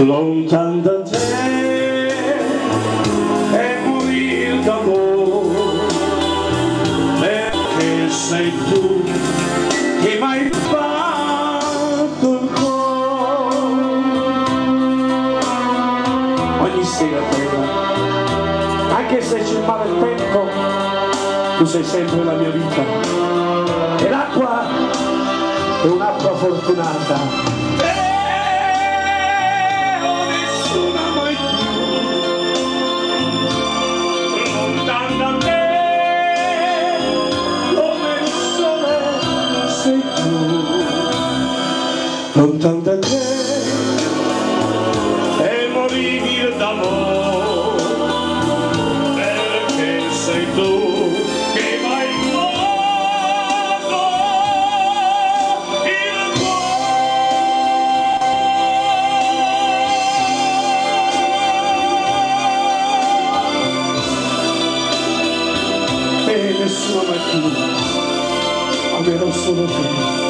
Lontan da te e morir d'amore, perché sei tu che m'hai fatto il cuore. Ogni sera bella, anche se c'è male tempo, tu sei sempre la mia vita, e l'acqua è un'acqua fortunata. Lontan da te e morir d'amore, perché sei tu che m'hai fatto il cuore. E nessuno mai più, almeno solo te.